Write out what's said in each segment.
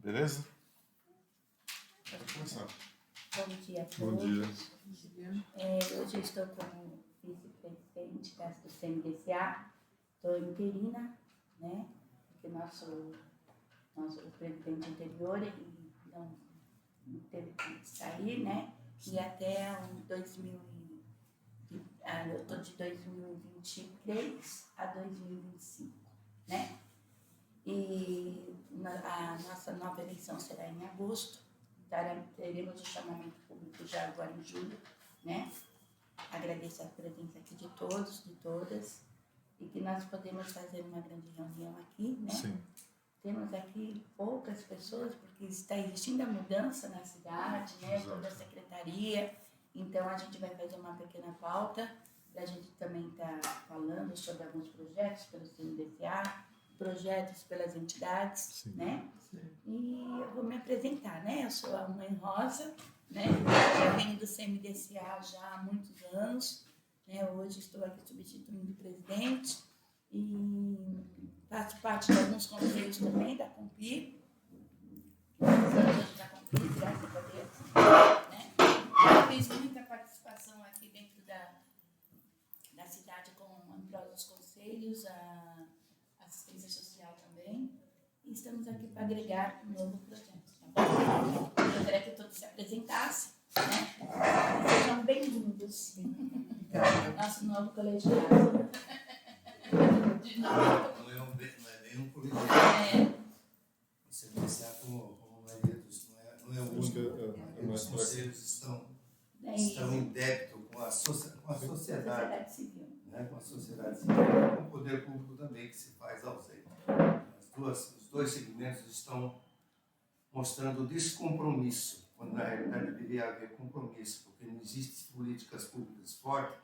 Beleza? Pode começar. Bom dia a Bom todos. dia. Hoje eu estou como vice-presidente do CMDCA. Estou interina, né? Porque o presidente anterior ele não teve que sair, né? E até eu estou de 2023 a 2025, né? E a nossa nova eleição será em agosto. Teremos o chamamento público já agora em julho, né? Agradeço a presença aqui de todos, de todas, e que nós podemos fazer uma grande reunião aqui, né? Sim. Temos aqui poucas pessoas, porque está existindo a mudança na cidade, né? Exato. Toda a secretaria, então a gente vai fazer uma pequena pauta, para a gente também estar falando sobre alguns projetos pelo CMDCA, projetos pelas entidades, Sim. né? Sim. E eu vou me apresentar, né? Eu sou a Mãe Rosa, né? Eu venho do CMDCA já há muitos anos, né? Hoje estou aqui substituindo o presidente e faço parte de alguns conselhos também da Compir, da Compir, graças a Deus, né? Eu fiz muita participação aqui dentro da cidade em prol dos conselhos, a assistência social também, e estamos aqui para agregar um novo projeto, tá bom? Eu gostaria que todos se apresentassem, né? Sejam bem-vindos ao nosso novo colegiado. De novo. Não é bem um colegiado. Você pensar como a maioria dos... Não é o único. Os conselhos estão em débito com a sociedade civil. Né, com a sociedade civil e com o poder público também, que se faz ausente. Os dois segmentos estão mostrando descompromisso, quando na realidade deveria haver compromisso, porque não existem políticas públicas fortes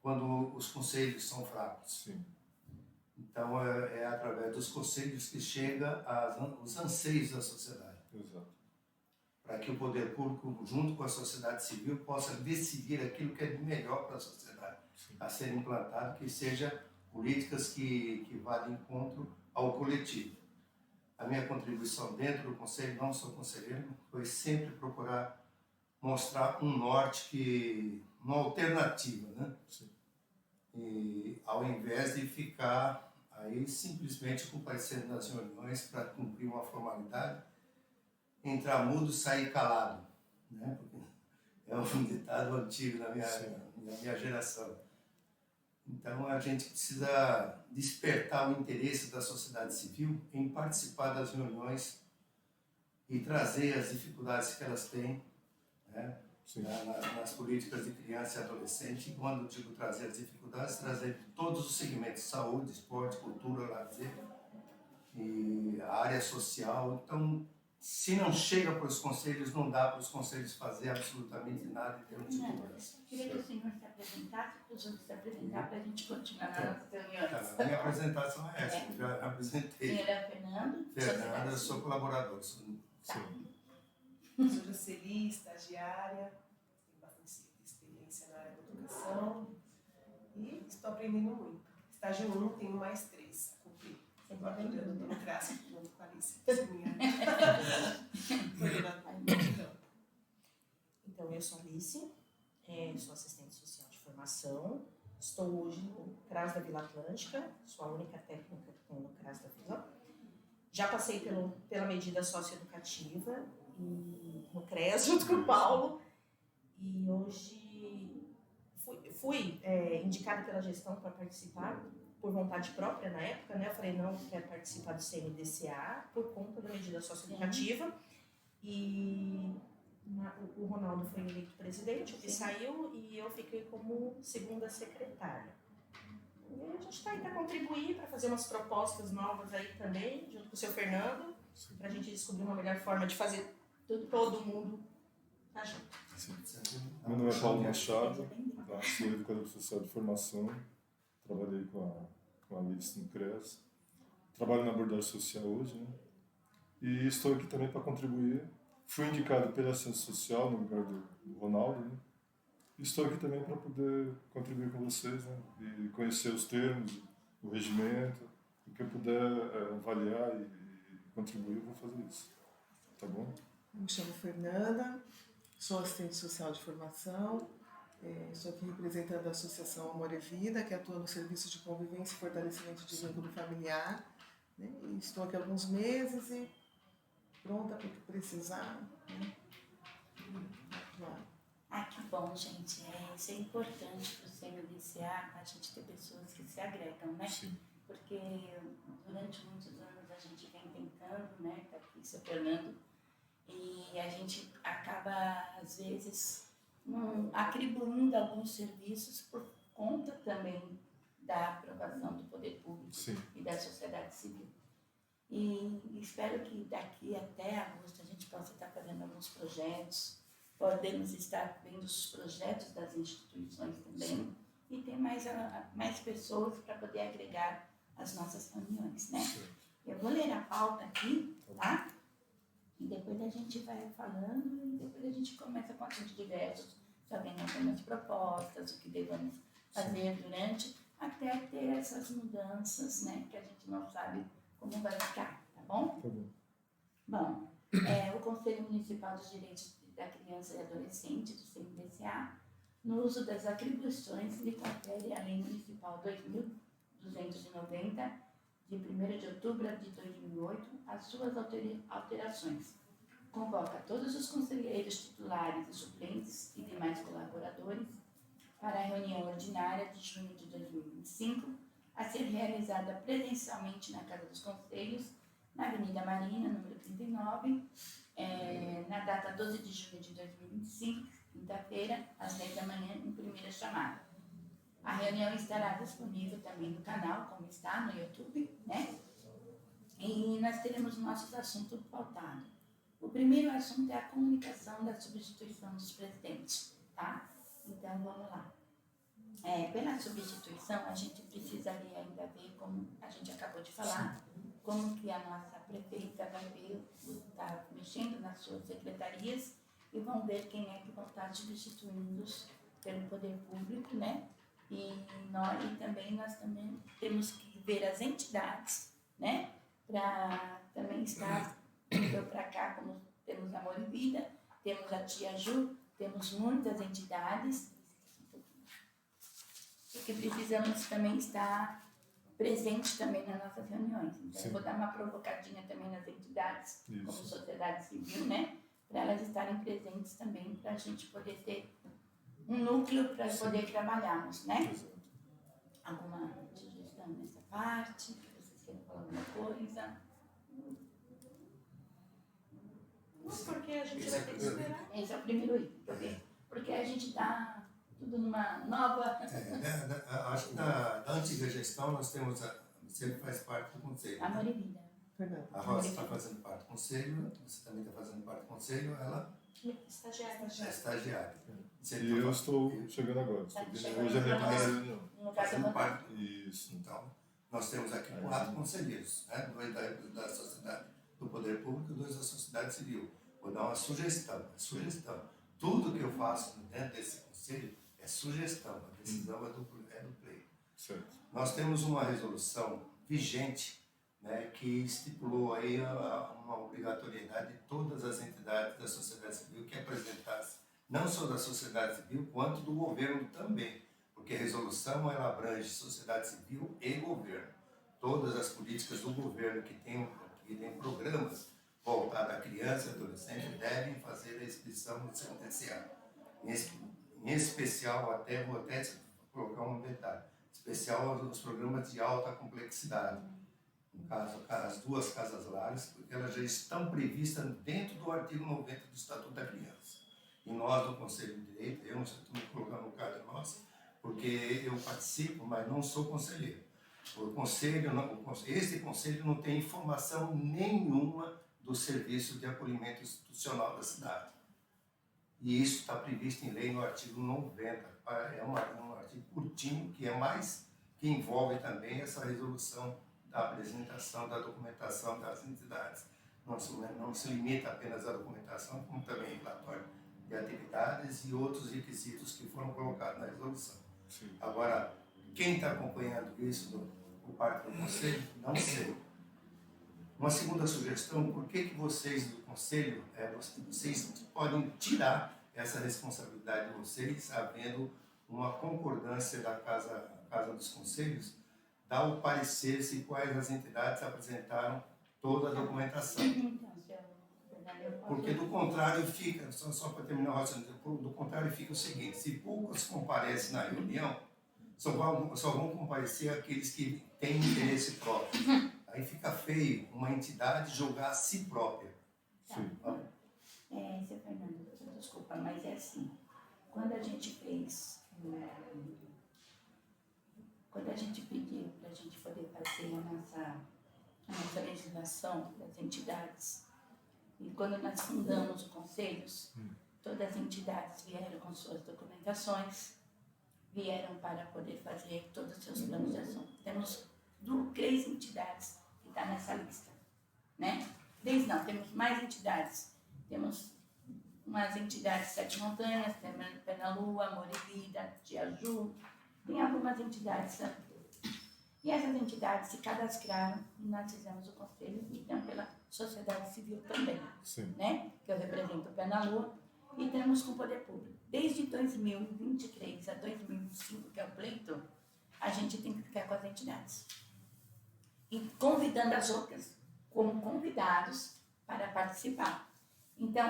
quando os conselhos são fracos. Sim. Então é através dos conselhos que chega os anseios da sociedade. Exato. Para que o poder público, junto com a sociedade civil, possa decidir aquilo que é de melhor para a sociedade. Sim. A ser implantado, que seja políticas que vá de encontro ao coletivo. A minha contribuição dentro do conselho, não sou conselheiro, foi sempre procurar mostrar um norte, uma alternativa, né? Sim. E ao invés de ficar aí simplesmente comparecendo nas reuniões para cumprir uma formalidade, entrar mudo, sair calado, né? Porque é um ditado antigo na minha geração. Então a gente precisa despertar o interesse da sociedade civil em participar das reuniões e trazer as dificuldades que elas têm, né? Nas políticas de criança e adolescente. E quando digo trazer as dificuldades, trazer todos os segmentos: saúde, esporte, cultura, lazer e a área social. Então, se não chega para os conselhos, não dá para os conselhos fazer absolutamente nada em termos de mudança. Queria que o senhor se apresentasse, para os outros se apresentar, para a gente continuar nas nossas reuniões. A minha apresentação é essa, eu já apresentei. O senhor é Fernando? Fernando, eu sou colaborador. Tá. Sou Jocely, estagiária, tenho bastante experiência na área da educação e estou aprendendo muito. Estágio 1, tenho mais 3 a cumprir. Estou aprendendo democracia junto com a Alice. Então, eu sou Alice, sou assistente social de formação, estou hoje no CRAS da Vila Atlântica, sou a única técnica que tem no CRAS da Vila. Já passei pela medida socioeducativa e no CRES junto com o Paulo, e hoje fui indicada pela gestão para participar por vontade própria na época, né? Eu falei, não, quero participar do CMDCA por conta da medida socioeducativa. E o Ronaldo foi eleito presidente, o que saiu, e eu fiquei como segunda secretária. E a gente está aí para contribuir, para fazer umas propostas novas aí também, junto com o seu Fernando, para a gente descobrir uma melhor forma de fazer todo mundo tá junto. Meu nome é Paulo Machado, sou educador social de formação, trabalhei com a Alice no CRES, trabalho na abordagem social hoje, né? E estou aqui também para contribuir. Fui indicado pela assistência social no lugar do Ronaldo, né? E estou aqui também para poder contribuir com vocês, né? E conhecer os termos, o regimento, o que eu puder avaliar e contribuir, eu vou fazer isso. Tá bom? Me chamo Fernanda, sou assistente social de formação, estou aqui representando a Associação Amor e Vida, que atua no serviço de convivência e fortalecimento de vínculo familiar. Né? E estou aqui há alguns meses e pronta para o que precisar. Né? Ah, que bom, gente. Isso é importante para o CMDCA, a gente ter pessoas que se agregam, né? Sim. Porque durante muitos anos a gente vem tentando, né? Tá aqui se tornando, e a gente acaba, às vezes, atribuindo alguns serviços por conta também da aprovação do poder público Sim. e da sociedade civil. E espero que daqui até agosto a gente possa estar fazendo alguns projetos, podemos estar vendo os projetos das instituições também. Sim. E ter mais pessoas para poder agregar as nossas reuniões, né? Sim. Eu vou ler a pauta aqui, tá? E depois a gente vai falando e depois a gente começa com assuntos diversos, se alguém tem algumas propostas, o que devemos fazer durante, até ter essas mudanças, né? Que a gente não sabe como vai ficar, tá bom? Tá bom. Bom, o Conselho Municipal dos Direitos da Criança e Adolescente, do CMDCA, no uso das atribuições lhe confere a Lei Municipal 2.290, de 1º de outubro de 2008, as suas alterações. Convoca todos os conselheiros titulares e suplentes e demais colaboradores para a reunião ordinária de junho de 2025, a ser realizada presencialmente na Casa dos Conselhos, na Avenida Marina, número 39, na data 12 de junho de 2025, quinta-feira, às 10 da manhã, em primeira chamada. A reunião estará disponível também no canal, como está no YouTube, né? E nós teremos nossos assuntos pautados. O primeiro assunto é a comunicação da substituição dos presidentes, tá? Então, vamos lá. Pela substituição, a gente precisaria ainda ver, como a gente acabou de falar, como que a nossa prefeita vai ver, está mexendo nas suas secretarias e vão ver quem é que vão estar substituindo-os pelo poder público, né? E também nós temos que ver as entidades, né? Para também estar vindo para cá, como temos Amor e Vida, temos a Tia Ju, temos muitas entidades, que precisamos também estar presentes também nas nossas reuniões. Então, Sim. eu vou dar uma provocadinha também nas entidades, Isso. como sociedade civil, né? Para elas estarem presentes também, para a gente poder ter um núcleo para poder trabalharmos, né? Exato. Alguma sugestão nessa parte? Vocês querem falar alguma coisa? Não, porque a gente vai ter que esperar. Esse é o primeiro item, porque a gente está tudo numa nova... Acho que da antiga gestão nós temos, você faz parte do conselho. Amor e Vida. Fernanda. A Rosa está fazendo parte do conselho, você também está fazendo parte do conselho, ela Estagiária. é estagiária. Você E eu tá- estou chegando agora. Estou vindo, chegando hoje é a minha agora. primeira reunião. No caso, eu fazendo vou... parte. Isso. Então, nós temos aqui 4 conselheiros, né? 2 da sociedade do poder público e 2 da sociedade civil. Vou dar uma sugestão. Tudo que eu faço dentro desse conselho é sugestão. A decisão é do play. Certo. Nós temos uma resolução vigente, né, que estipulou aí uma obrigatoriedade de todas as entidades da sociedade civil que apresentassem, não só da sociedade civil, quanto do governo também, porque a resolução ela abrange sociedade civil e governo. Todas as políticas do governo que tenham programas voltados à criança e adolescente devem fazer a inscrição no CMDCA. Em especial, vou até colocar um detalhe, especial os programas de alta complexidade. No caso, as 2 casas lares, porque elas já estão previstas dentro do artigo 90 do Estatuto da Criança. E nós, do Conselho de Direito, eu não estou me colocando no caso de nós, porque eu participo, mas não sou conselheiro. Esse conselho não tem informação nenhuma do serviço de acolhimento institucional da cidade. E isso está previsto em lei no artigo 90. É um artigo curtinho, que envolve também essa resolução da apresentação da documentação das entidades. Não se limita apenas à documentação, como também relatório de atividades e outros requisitos que foram colocados na resolução. Sim. Agora, quem está acompanhando isso por parte do Conselho, não sei. Uma segunda sugestão, por que vocês do Conselho, vocês podem tirar essa responsabilidade de vocês, havendo uma concordância da Casa dos Conselhos, dar o parecer se quais as entidades apresentaram toda a documentação. Então, seu Fernando, eu posso... Porque do contrário fica, só para terminar o raciocínio, do contrário fica o seguinte, se poucos comparecem na reunião, só vão comparecer aqueles que têm interesse próprio. Aí fica feio uma entidade julgar a si própria. Sim. Seu Fernando, desculpa, mas é assim, quando a gente fez, quando a gente pediu para a gente poder fazer a nossa legislação das entidades, e quando nós fundamos os conselhos, todas as entidades vieram com suas documentações, vieram para poder fazer todos os seus planos de ação. Temos 3 entidades que estão nessa lista, né? 3 não, temos mais entidades. Temos umas entidades Sete Montanhas, Penalua, Amor e Vida, Tiaju, tem algumas entidades também. E essas entidades se cadastraram e nós fizemos o conselho, então pela sociedade civil também, Sim. né? Que eu represento o Penalua, e temos com o poder público. Desde 2023 a 2025, que é o pleito, a gente tem que ficar com as entidades. E convidando as outras como convidados para participar. Então,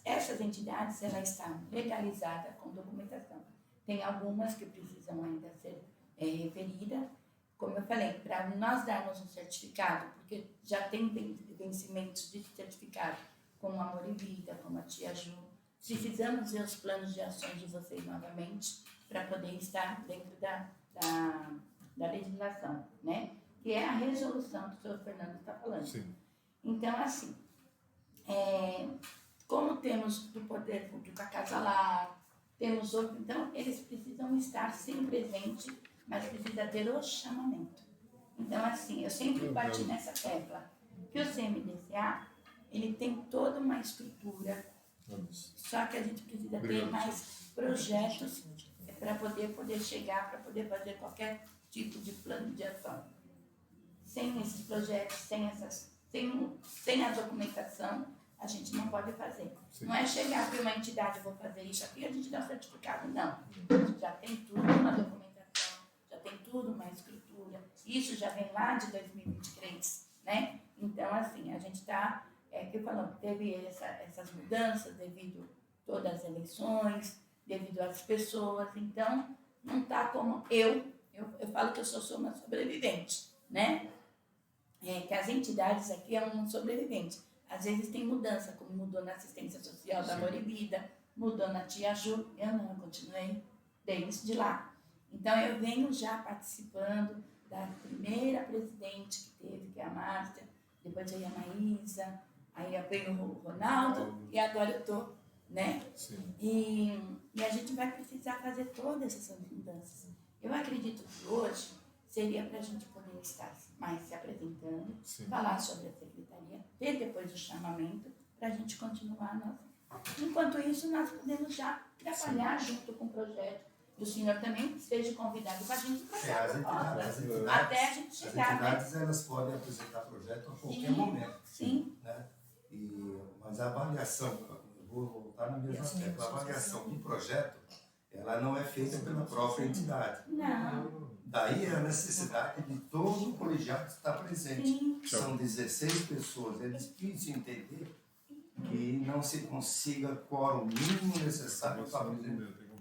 essas entidades, elas estão legalizadas com documentação. Tem algumas que precisam ainda ser referidas, como eu falei, para nós darmos um certificado, porque já tem vencimentos de certificado, como a Amor e Vida, como a Tia Ju. Precisamos ver os planos de ações de vocês novamente, para poder estar dentro da legislação, né? Que é a resolução que o senhor Fernando está falando. Sim. Então, assim, como temos do poder público a Casa Lá, temos outro, então eles precisam estar sempre presentes, mas precisa ter o chamamento. Então, assim, eu sempre bati nessa tecla, que o CMDCA, ele tem toda uma estrutura, só que a gente precisa ter mais projetos para poder chegar, para poder fazer qualquer tipo de plano de ação. Sem esses projetos, sem a documentação, a gente não pode fazer. Sim. Não é chegar para uma entidade, vou fazer isso aqui, a gente dá um certificado. Não. A gente já tem tudo, uma documentação, já tem tudo, uma estrutura. Isso já vem lá de 2023, né? Então, assim, a gente está, que falando, teve essas mudanças devido a todas as eleições, devido às pessoas. Então, não está como eu falo que eu sou uma sobrevivente, né? Que as entidades aqui é um sobrevivente. Às vezes tem mudança, como mudou na assistência social da Amor e Vida, mudou na Tia Ju, eu continuei desde lá. Então eu venho já participando da primeira presidente que teve, que é a Márcia, depois veio a Maísa, aí veio o Ronaldo e agora eu estou, né? Sim. E a gente vai precisar fazer todas essas mudanças. Eu acredito que hoje seria para a gente poder estar mais se apresentando, sim, falar sobre a secretaria, ter depois o chamamento, para a gente continuar a nossa. Enquanto isso, nós podemos já trabalhar, sim, junto com o projeto. E o senhor também esteja convidado com a gente para até a gente chegar. As entidades, né? Elas podem apresentar projeto a qualquer momento. Sim. Né? Mas a avaliação, eu vou voltar na mesma tecla, a avaliação do projeto, ela não é feita pela própria entidade. Não. Daí a necessidade de todo o colegiado estar presente. Sim. São 16 pessoas. É difícil entender que não se consiga quórum mínimo necessário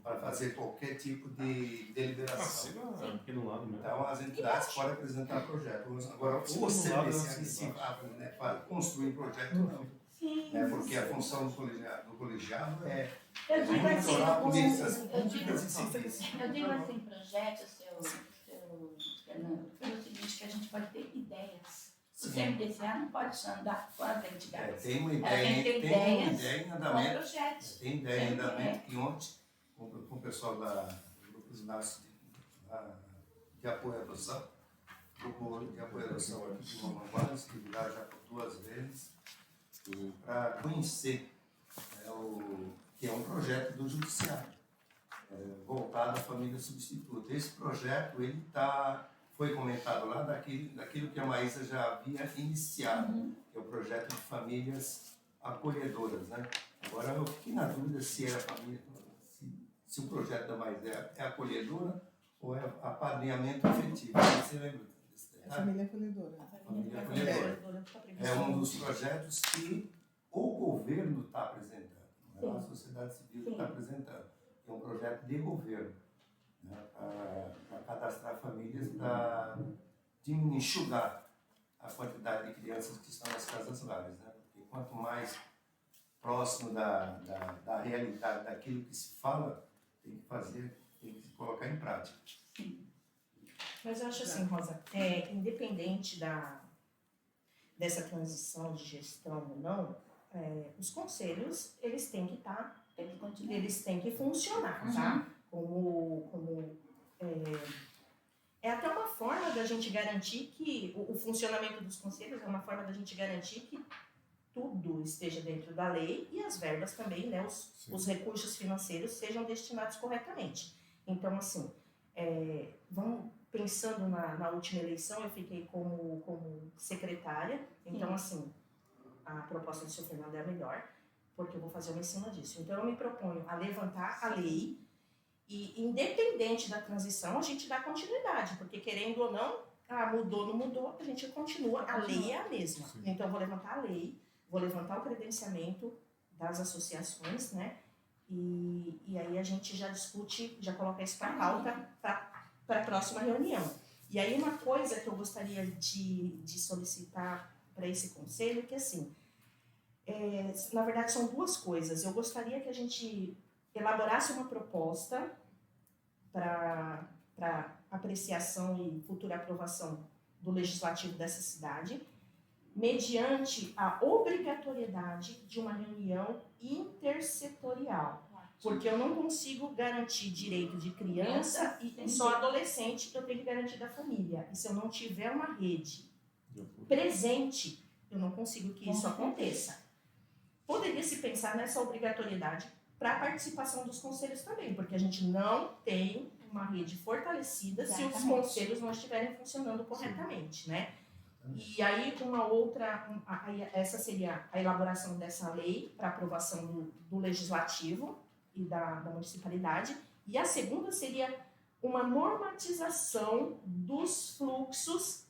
para fazer qualquer tipo de deliberação. Então as entidades podem apresentar projetos. Agora, o CBC para construir projeto não. Porque a função do colegiado é monitorar políticas públicas e civis. Eu digo assim, projeto, Fernando, pelo seguinte, que a gente pode ter ideias. O CMDCA não pode só andar com as entidades. Tem uma ideia em andamento. Tem ideia em andamento que ontem, com o pessoal do Grupo de Apoio à Adoção, Grupo de Apoio à Adoção aqui de Mamambaras, que virá já por 2 vezes, para conhecer que é um projeto do Judiciário, voltado à família substituta. Esse projeto foi foi comentado lá daquilo que a Maísa já havia iniciado, que é o projeto de famílias acolhedoras, né? Agora eu fiquei na dúvida se era família, se o projeto da Maísa é acolhedora ou é apadrinhamento afetivo. Você lembra desse É detalhe? família acolhedora. Família É, acolhedora. tá previsto. É um dos projetos que o governo está apresentando, não é a sociedade civil que está apresentando. É um projeto de governo, né, para cadastrar famílias, para enxugar a quantidade de crianças que estão nas casas lares. Né? Porque quanto mais próximo da realidade, daquilo que se fala, tem que fazer, tem que colocar em prática. Mas eu acho assim, Rosa, independente dessa transição de gestão ou não, os conselhos, eles têm que estar, Tem que continuar. eles têm que funcionar, tá? É até uma forma da gente garantir que o funcionamento dos conselhos é uma forma da gente garantir que tudo esteja dentro da lei e as verbas também, né, os recursos financeiros sejam destinados corretamente. Então, assim, vamos pensando na última eleição, eu fiquei como secretária, então, assim, a proposta do seu Fernando é a melhor, porque eu vou fazer uma em cima disso. Então, eu me proponho a levantar a lei e, independente da transição, a gente dá continuidade, porque querendo ou não, mudou, não mudou, a gente continua, a lei é a mesma. Sim. Então, eu vou levantar a lei, vou levantar o credenciamento das associações, né? E aí a gente já discute, já coloca isso para pauta para a próxima reunião. E aí uma coisa que eu gostaria de solicitar para esse conselho, que assim, na verdade são duas coisas. Eu gostaria que a gente elaborasse uma proposta para apreciação e futura aprovação do legislativo dessa cidade, mediante a obrigatoriedade de uma reunião intersetorial. Porque eu não consigo garantir direito de criança e só adolescente, eu tenho que garantir da família. E se eu não tiver uma rede presente, eu não consigo que isso aconteça. Poderia se pensar nessa obrigatoriedade para a participação dos conselhos também, porque a gente não tem uma rede fortalecida se os conselhos não estiverem funcionando corretamente, né? E aí essa seria a elaboração dessa lei para aprovação do legislativo e da municipalidade, e a segunda seria uma normatização dos fluxos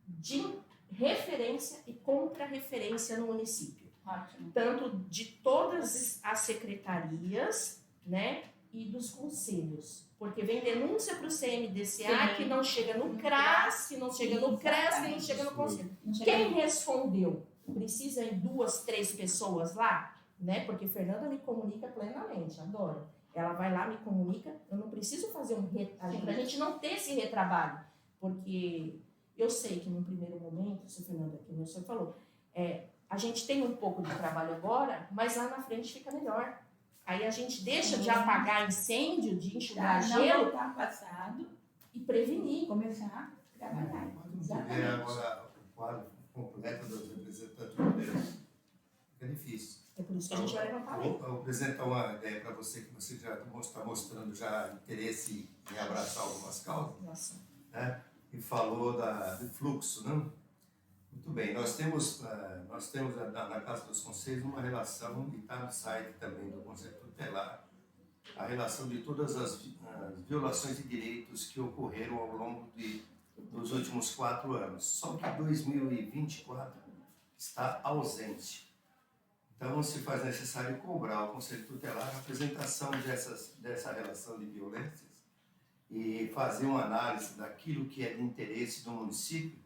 de referência e contra-referência no município. Ótimo. Tanto de todas as secretarias, né, e dos conselhos. Porque vem denúncia para o CMDCA que não chega no CRAS, que não chega no CRES, que não chega no conselho. Quem respondeu? Precisa em 2, 3 pessoas lá? Né? Porque Fernanda me comunica plenamente, adoro. Ela vai lá, me comunica, eu não preciso fazer um retrabalho, para a gente não ter esse retrabalho. Porque eu sei que num primeiro momento, se o Fernando aqui, o senhor falou, a gente tem um pouco de trabalho agora, mas lá na frente fica melhor. Aí a gente deixa de apagar incêndio, de enxugar gelo Passado e prevenir. começar a trabalhar. Quando tiver agora o quadro completo dos representantes do poder, fica difícil. É por isso que a gente vai levantar a lei. Eu vou apresentar uma ideia para você, que você já está mostrando já interesse em abraçar algumas causas, Nossa. né? E falou do fluxo, não? Muito bem, nós temos na Casa dos Conselhos uma relação, e está no site também do Conselho Tutelar, a relação de todas as violações de direitos que ocorreram ao longo dos últimos 4 anos. Só que 2024 está ausente. Então, se faz necessário cobrar ao Conselho Tutelar a apresentação dessa relação de violências e fazer uma análise daquilo que é de interesse do município,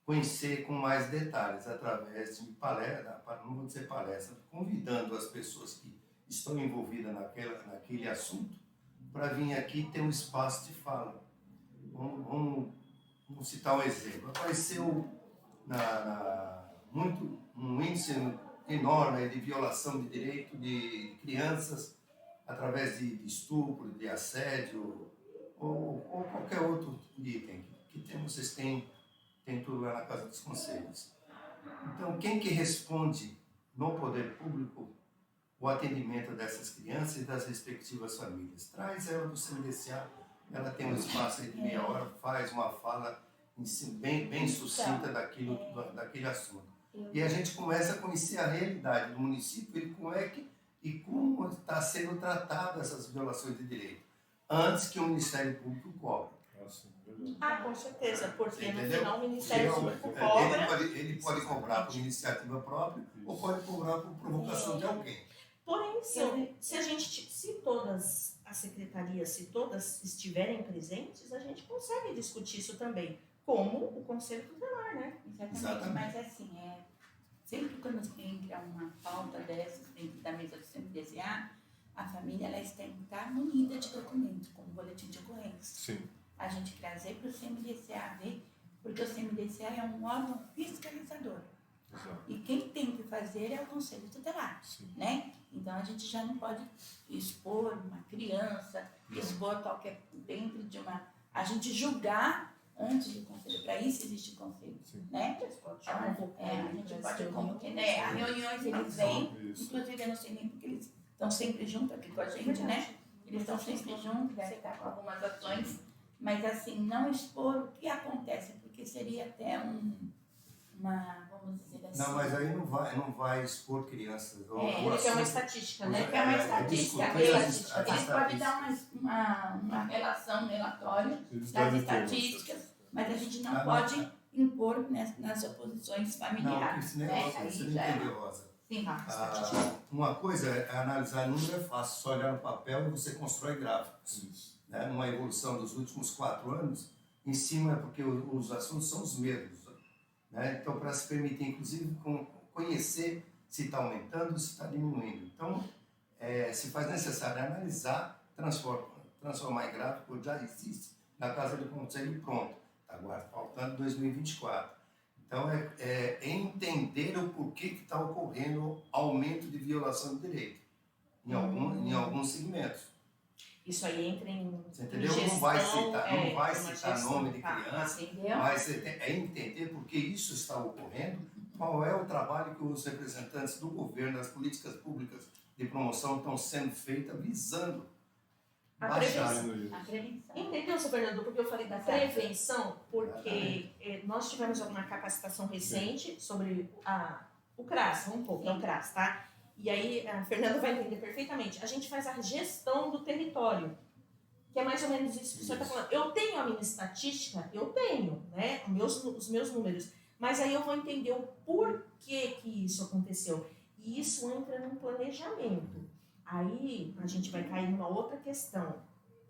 conhecer com mais detalhes através de palestra, não vou dizer palestra, convidando as pessoas que estão envolvidas naquele assunto para vir aqui ter um espaço de fala. Vamos citar um exemplo. Apareceu um índice enorme de violação de direito de crianças através de estupro, de assédio ou qualquer outro item que vocês têm tudo lá na Casa dos Conselhos. Então, quem que responde no poder público o atendimento dessas crianças e das respectivas famílias? Traz ela do CMDCA, ela tem um espaço aí de meia hora, faz uma fala bem sucinta daquele assunto. E a gente começa a conhecer a realidade do município e como está sendo tratado essas violações de direito, antes que o Ministério Público cobre. Com certeza, porque no Entendeu? final o Ministério Então, Público cobra. ele pode cobrar por iniciativa própria ou pode cobrar por provocação de alguém. Porém, se todas as secretarias, se todas estiverem presentes, a gente consegue discutir isso também, como o Conselho Tutelar, né? Exatamente. Mas assim, sempre quando entra uma pauta dessas dentro da mesa do CMDCA, a família ela tem que estar munida de documentos, como boletim de ocorrência. Sim. A gente trazer para o CMDCA ver, porque o CMDCA é um órgão fiscalizador. Exato. E quem tem que fazer é o Conselho Tutelar, né? Então a gente já não pode expor uma criança, expor qualquer dentro de uma... A gente julgar antes do Conselho, para isso existe o Conselho, né? A gente pode convocar, né? As reuniões eles vêm, inclusive eu não sei nem porque eles estão sempre juntos aqui com a gente, né? Eles estão sempre juntos, devem estar com algumas ações, mas assim, não expor o que acontece, porque seria até vamos dizer assim... Não, mas aí não vai expor crianças. Porque é uma estatística, né? É uma estatística. Eles podem dar uma relação, um relatório das estatísticas, mas a gente não pode impor nas oposições familiares. Não, você não entendeu, Rosa. Sim. Uma coisa é analisar número, é fácil, só olhar no papel e você constrói gráficos. Né? Numa evolução dos últimos 4 anos, em cima é porque os assuntos são os mesmos. Né? Então, para se permitir, inclusive, conhecer se está aumentando ou se está diminuindo. Então, se faz necessário analisar, transformar em gráfico, já existe na Casa do Conselho pronto. Está agora faltando 2024. Então, é entender o porquê que está ocorrendo aumento de violação de direito em alguns segmentos. Isso aí entra em Você entendeu? gestão, não vai citar nome de criança, entendeu? mas é entender por que isso está ocorrendo, qual é o trabalho que os representantes do governo, das políticas públicas de promoção estão sendo feitas visando a baixar. prevenção. Entendeu, seu Fernando? Porque eu falei da prevenção, porque nós tivemos uma capacitação recente sobre o CRAS, vamos pôr, é o CRAS, tá? E aí, a Fernanda vai entender perfeitamente. A gente faz a gestão do território, que é mais ou menos isso que o senhor está falando. Eu tenho a minha estatística, né? Os meus números, mas aí eu vou entender o porquê que isso aconteceu. E isso entra num planejamento. Aí a gente vai cair numa outra questão.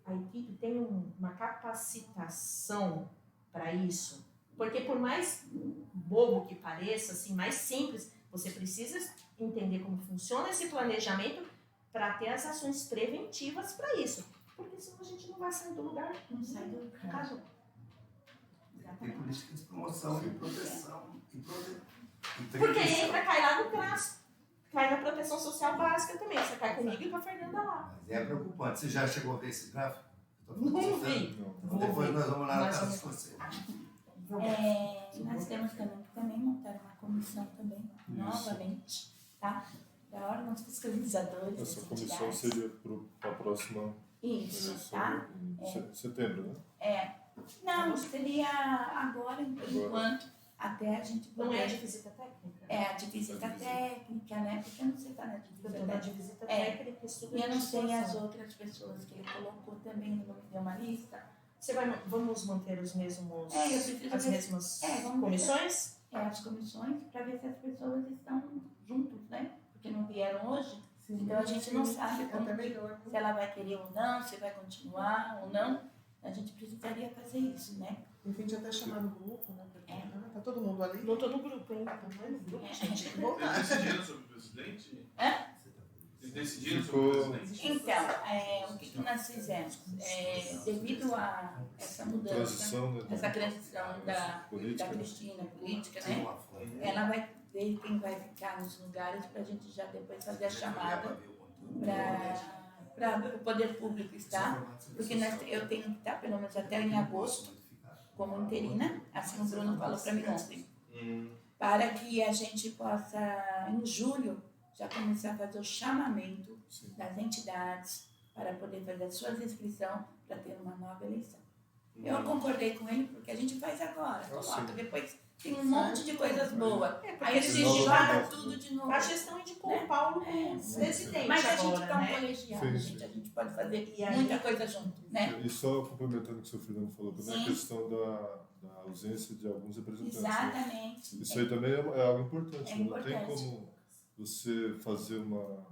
A equipe tem uma capacitação para isso, porque por mais bobo que pareça, assim, mais simples, você precisa entender como funciona esse planejamento para ter as ações preventivas para isso. Porque senão a gente não vai sair do lugar, não sai do caso. Tem política de promoção e proteção. Porque cai lá no CRAS, cai na proteção social básica também. Você cai comigo e com a Fernanda lá. Mas é preocupante. Você já chegou a ver esse gráfico? Não vi. Depois nós vamos lá na casa de você. Nós temos também montar uma comissão também, novamente, tá? Da órgãos fiscalizadores. Essa comissão seria para a próxima... Isso, tá? Setembro, né? Não, seria agora, enquanto, até a gente poder... Não é a de visita técnica? É a de visita técnica, né? Porque eu não sei estar na de visita técnica. De visita técnica, estudo E eu não sei situação. as outras pessoas que ele colocou também, não me deu uma lista. Vamos manter os mesmos, as mesmas comissões? As comissões, para ver se as pessoas estão juntos, né? Porque não vieram hoje. Sim, então a gente não sabe como, até melhor. se ela vai querer ou não, se vai continuar ou não. A gente precisaria fazer isso, né? De repente até chamar no grupo, né? Tá todo mundo ali? Não tô no grupo, hein? Não no grupo, gente. Eles decidiram sobre o presidente? Eles decidiram sobre o presidente? Então, o que nós fizemos? Devido a essa mudança, essa transição da Cristina política, né? Ela vai ver quem vai ficar nos lugares para a gente já depois fazer a chamada para o poder público estar, porque eu tenho que estar pelo menos até em agosto como interina, assim o Bruno falou para mim ontem, para que a gente possa, em julho, já começar a fazer o chamamento das entidades para poder fazer as suas inscrições para ter uma nova eleição. Eu concordei com ele porque a gente faz agora, coloca, sim. depois tem um monte de coisas boas. porque Aí eles Senão não jogam dá. tudo de novo. A gestão indicou o Paulo como presidente Mas a gente agora, tá um né? colegiado, Sim, gente, sim. a gente pode fazer E aí- muita coisa junto, né? E só complementando o que o seu Fernando falou, também a Sim. questão da ausência de alguns representantes. Né? Exatamente. Isso aí também é algo importante. É Não tem importante. como você fazer uma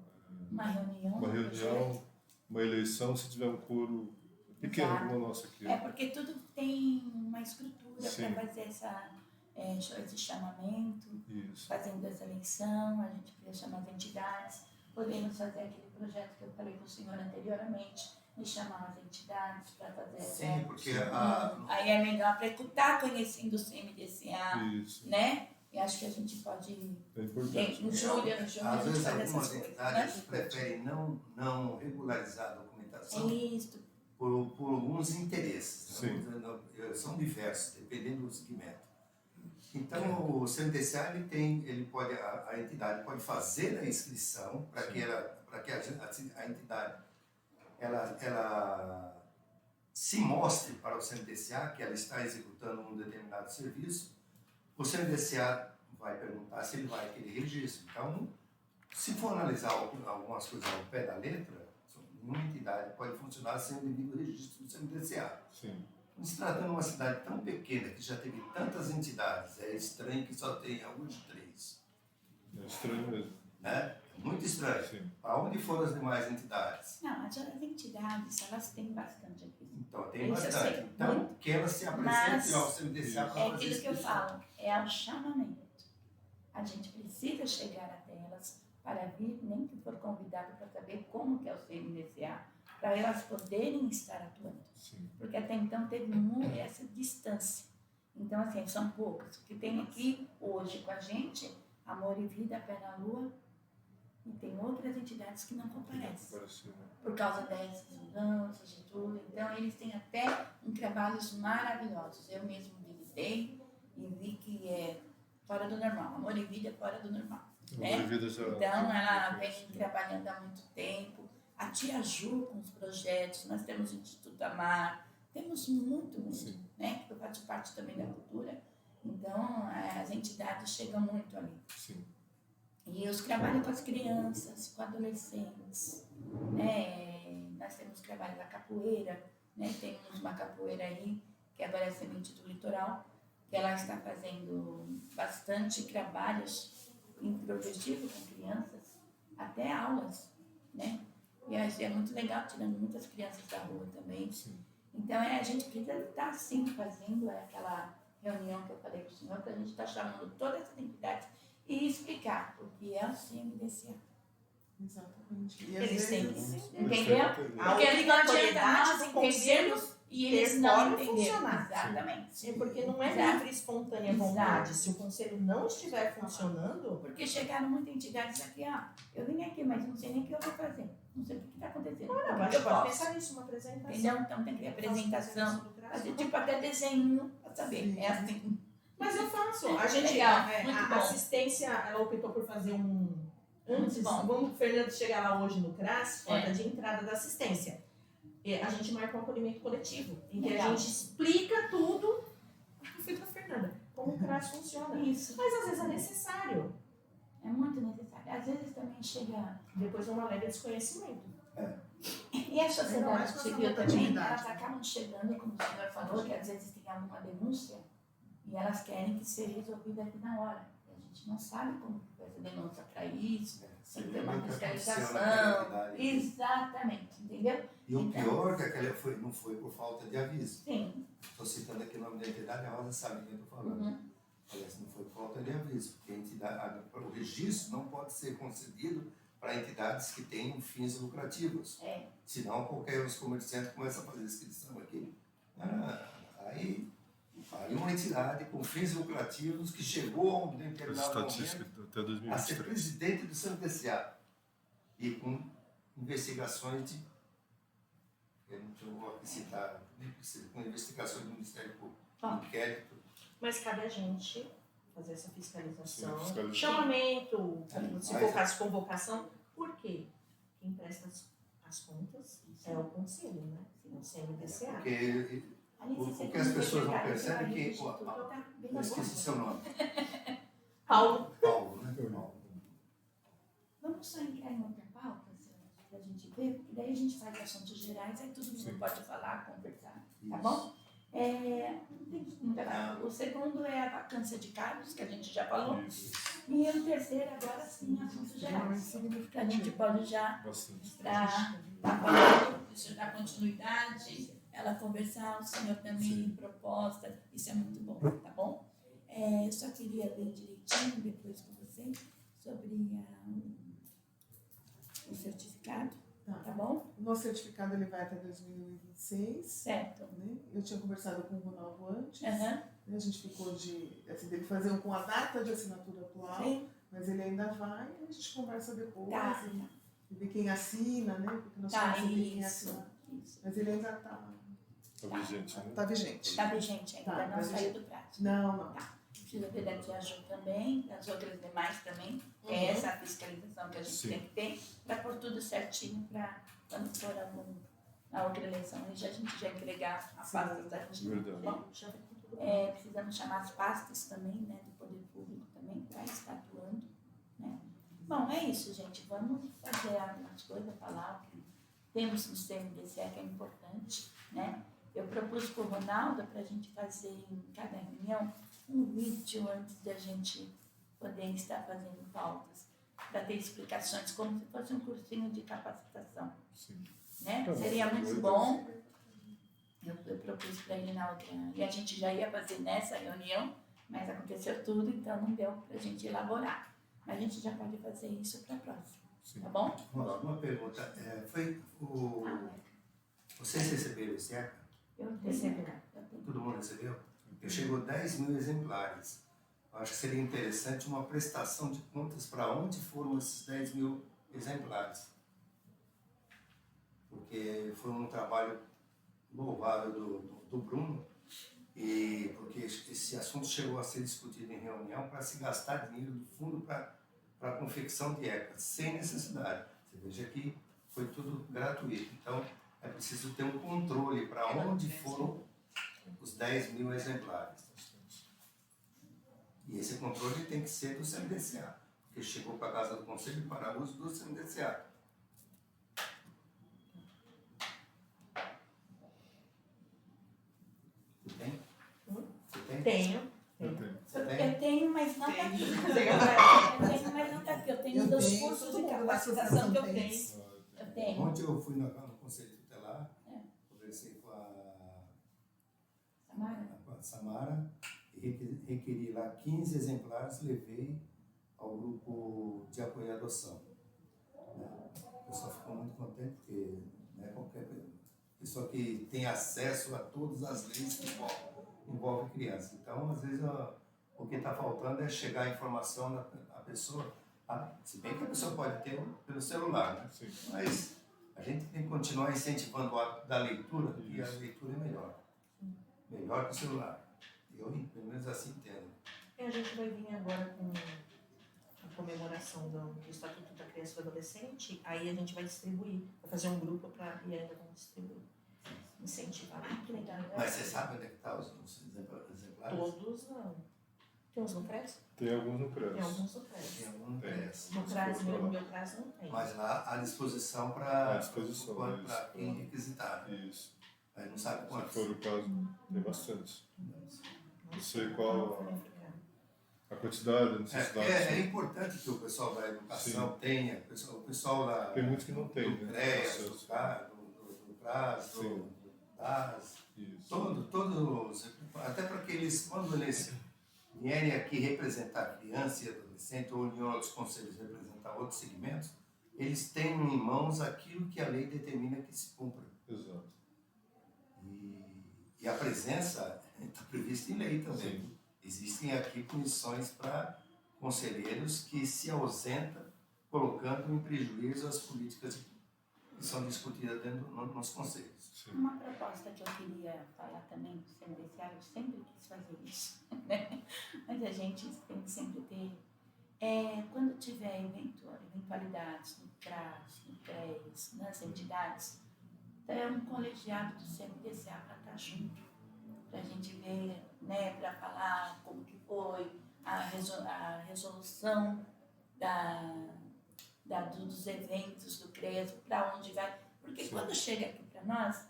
Uma reunião. reunião, uma eleição, se tiver um coro pequeno Exato. como o nosso aqui. É porque tudo tem uma estrutura Sim. para fazer esse chamamento, Isso. fazendo essa eleição, a gente precisa chamar as entidades, podemos fazer aquele projeto que eu falei com o senhor anteriormente, de chamar as entidades para fazer Sim, porque aí é melhor para estar conhecendo o CMDCA, Isso. né? E acho que a gente pode É importante. no julho a às gente vezes faz algumas essas coisas, entidades né? preferem não regularizar a É documentação isso. por alguns interesses. Sim. São diversos, dependendo do segmento. Então, o CMDCA, a entidade pode fazer a inscrição para que a entidade ela se mostre para o CMDCA que ela está executando um determinado serviço. O CMDCA vai perguntar se ele vai querer registro. Então, se for analisar algumas coisas ao pé da letra, nenhuma entidade pode funcionar sem o devido registro do CMDCA. Sim. Se tratando de uma cidade tão pequena, que já teve tantas entidades, é estranho que só tenha hoje 3. É estranho mesmo. Né? É muito estranho. Sim. Para onde foram as demais entidades? Não, as entidades, elas têm bastante aqui. Então, tem Isso eu bastante. sei. Então, que elas se apresentem Mas ao CMDCA para É fazer aquilo que eu inscrição. falo, é o chamamento. A gente precisa chegar até elas para vir, nem que for convidado para saber como que é o CMDCA, para elas poderem estar atuando. Sim. Porque até então teve essa distância. Então, assim, são poucos. O que tem aqui hoje com a gente, Amor e Vida, Pé na Lua, e tem outras entidades que não comparecem. Apareceu, né? Por causa dessas mudanças e tudo. Então, eles têm até trabalhos maravilhosos. Eu mesmo visitei e vi que é fora do normal. Amor e Vida é fora do normal. Né? Amor e Vida já- Então, ela vem trabalhando há muito tempo. A Tia Ju com os projetos, nós temos o Instituto Amar, temos muito, Sim. né? Que eu faço parte também da cultura. Então, as entidades chegam muito ali. Sim. E eu trabalho com as crianças, com adolescentes, né? Nós temos trabalho da capoeira, né? Temos uma capoeira aí, que agora é a Semente do Litoral, que ela está fazendo bastante trabalhos em progressivo com crianças, até aulas, né? E é muito legal, tirando muitas crianças da rua também. Sim. Então, a gente precisa estar, sim, fazendo aquela reunião que eu falei com o senhor, que a gente está chamando todas essas entidades e explicar o que é o CMDCA. Exatamente. E eles têm que Entendeu? A Porque não adianta obrigatoriedade nós do conselho entendermos e eles ter não fora e entenderem. funcionar. Exatamente. É porque não é Exato. livre e espontânea Exato. vontade. Se o conselho não estiver funcionando, Porque chegaram muitas entidades aqui, eu vim aqui, mas não sei nem o que eu vou fazer. Não sei o que está acontecendo. olha, O mas que eu pode posso. pensar nisso, uma apresentação. Entendeu? Então tem que ter apresentação, fazer tipo até desenho, para saber. É assim. Mas eu faço. A gente, Legal, a muito bom. assistência, ela optou por fazer antes, bom. vamos o Fernando chegar lá hoje no CRAS, porta É. de entrada da assistência. E a gente marca um acolhimento coletivo, em que a Legal. gente explica tudo. Eu fui pra Fernanda, como o CRAS funciona. Isso. Mas às vezes é necessário. É muito necessário. Às vezes também chega. Depois é uma leve desconhecimento. E a Ainda mais sociedade com civil essa também, atividade. elas acabam chegando, como o senhor falou, que às vezes tem alguma denúncia e elas querem que seja resolvida aqui na hora. E a gente não sabe como que vai ser denúncia para isso, tem que ter uma fiscalização. Exatamente, entendeu? E o pior é que aquela não foi por falta de aviso. Sim. Estou citando aqui o nome da entidade, a Rosa sabe quem eu estou falando. Uhum. Aliás, não foi por falta de aviso, porque o registro não pode ser concedido para entidades que tenham fins lucrativos. É. Senão, qualquer um dos comerciantes começa a fazer inscrição aqui. Aí uma entidade com fins lucrativos que chegou a um determinado Estatística momento até a ser 2023. presidente do CMDCA e com investigações de... Eu não vou aqui citar, com investigações do Ministério Público, inquérito. Mas cabe a gente fazer essa fiscalização, Sim, fiscalização. chamamento, se Mas- for caso de convocação. Por quê? Quem presta as contas é o conselho, né? O CMDCA. Porque Alice, você O que as pessoas não secretária, percebem é que... você vai tudo, tá bem Eu esqueci seu nome. Paulo. Paulo, né? Paulo. Vamos só entrar em outra pauta, para a gente ver, porque daí a gente faz assuntos gerais, aí todo mundo Sim. pode falar, conversar, tá Isso. bom? O segundo é a vacância de cargos, que a gente já falou, Isso. e o terceiro, agora sim, assuntos gerais, que a gente pode já Bastante. tá falando, isso dá continuidade, ela conversar, o senhor também, proposta, isso é muito bom, tá bom? Eu só queria ver direitinho depois com você sobre o certificado, tá bom? O nosso certificado ele vai até 2026. Certo. Né? Eu tinha conversado com o Ronaldo antes. Aham. Né? A gente ficou dele fazer um com a data de assinatura atual, Sim. mas ele ainda vai e a gente conversa depois. Tá. E ver quem assina, né? Porque nós Tá, temos que ver quem isso. assina. Isso. Mas ele ainda está Tá vigente, né? tá vigente. Tá vigente ainda, Tá, não tá saiu do prazo. Não. Precisa ver da Tia Ju também, das outras demais também. É essa a fiscalização que a gente Sim. tem que ter para pôr tudo certinho para quando for na outra eleição a gente já entregar a pasta certinha. Verdade. Tá bom? Precisamos chamar as pastas também, né, do poder público também para estar atuando, né? Bom, é isso, gente. Vamos fazer algumas coisas, falar o que temos no CMDCE que é importante, né? Eu propus para o Ronaldo para a gente fazer em cada reunião um vídeo antes da gente poder estar fazendo pautas, para ter explicações, como se fosse um cursinho de capacitação, Sim. né? Tá bom. Seria muito bom. Eu propus para ele na outra, e a gente já ia fazer nessa reunião, mas aconteceu tudo, então não deu para a gente elaborar. Mas a gente já pode fazer isso para a próxima, Sim. tá bom? Uma pergunta. Vocês receberam esse ECA? Eu Recebi. tenho. Todo mundo recebeu? Chegou 10 mil exemplares. Eu acho que seria interessante uma prestação de contas para onde foram esses 10 mil exemplares. Porque foi um trabalho louvável do Bruno, e porque esse assunto chegou a ser discutido em reunião para se gastar dinheiro do fundo para a confecção de ECA, sem necessidade. Você veja que foi tudo gratuito. Então, é preciso ter um controle para onde foram os 10 mil exemplares. E esse controle tem que ser do CMDCA, porque chegou para a Casa do Conselho para uso do CMDCA. Você tem? Você tem? Tenho. Eu tenho. Você tem? Eu tenho, mas não está aqui. Eu tenho, mas não está aqui. Eu tenho Eu dos tenho, cursos todo de mundo da capacitação que eu associação tenho. tem. Eu tenho. Ontem eu fui no Conselho Tutelar, É. conversei com Samara? a Samara, e requeri lá 15 exemplares, levei ao grupo de apoio à adoção. Né? O pessoal ficou muito contente, porque qualquer pessoa que tem acesso a todas as leis que envolvem crianças. Então, às vezes, o que está faltando é chegar a informação da pessoa, se bem que a pessoa pode ter pelo celular, né? Sim. Mas a gente tem que continuar incentivando o ato da leitura, e a Isso. leitura é melhor. Melhor que o celular. Eu, pelo menos assim, entendo. E a gente vai vir agora com a comemoração do Estatuto da Criança e do Adolescente, aí a gente vai distribuir, vai fazer um grupo e ainda vamos distribuir, incentivar. Que legal. Mas você sabe onde é que estão os exemplares? Todos não. Tem uns no CRES? Tem alguns no Tem CRES. alguns no CRES. Tem algum no Tem. CRES. No CRES, no meu CRES não tem. Mas lá à disposição para À disposição, para isso. quem requisitar. Isso. Aí não sabe Se quantos. for o caso, tem bastante. Não sei qual a quantidade, a necessidade. É importante que o pessoal da educação tenha, o pessoal da, Tem muitos que não tem, do né? CREAS, Acesso. do CRAS, Sim. do DAS, Isso. todos, até para que eles, quando eles vierem aqui representar a criança e adolescente, ou em outros conselhos representar outros segmentos, eles tenham em mãos aquilo que a lei determina que se cumpra. Exato. E a presença está prevista em lei também. Sim. Existem aqui punições para conselheiros que se ausentam, colocando em prejuízo as políticas que são discutidas dentro nos conselhos. Sim. Uma proposta que eu queria falar também do CMDCA, eu sempre quis fazer isso, né? Mas a gente tem que sempre ter, quando tiver eventualidades no CRAS, no CREAS, nas entidades, é um colegiado do CMDCA para estar junto, para a gente ver, né, para falar como que foi a resolução dos eventos do CREAS, para onde vai. Porque quando chega aqui para nós,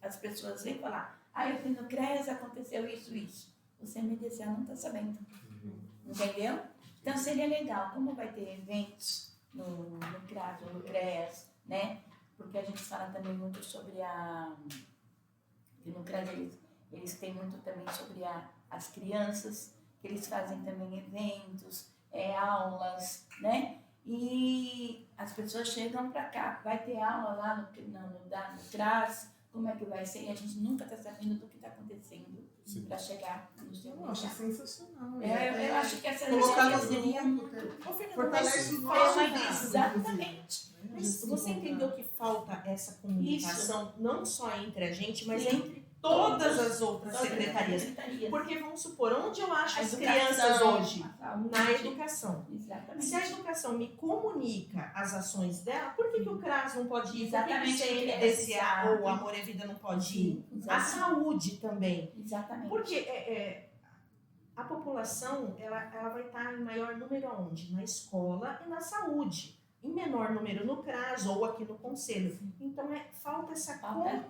as pessoas vêm falar, eu fui no CREAS, aconteceu isso. O CMDCA não está sabendo. Entendeu? Então seria legal, como vai ter eventos no CRAS ou no CREAS, né? Porque a gente fala também muito sobre que no CRAS eles têm muito também sobre as crianças, que eles fazem também eventos, aulas, né? E as pessoas chegam para cá, vai ter aula lá no CRAS, como é que vai ser, e a gente nunca está sabendo do que está acontecendo para chegar no seu Eu acho sensacional. eu acho que essa colocar ideia no seria grupo, muito... fortalece o Exatamente. Mas você entendeu que falta essa comunicação, não só entre a gente, mas Sim. entre todas as outras secretarias? Porque vamos supor, onde eu acho as crianças hoje? Na educação. Exatamente. Se a educação me comunica as ações dela, por que o CRAS não pode ir? Por que o Exatamente. CMDCA ou Amor é Vida não pode ir? A saúde também. Exatamente. Porque a população ela vai estar em maior número aonde? Na escola e na saúde. Em menor número no CRAS ou aqui no Conselho. Então, falta essa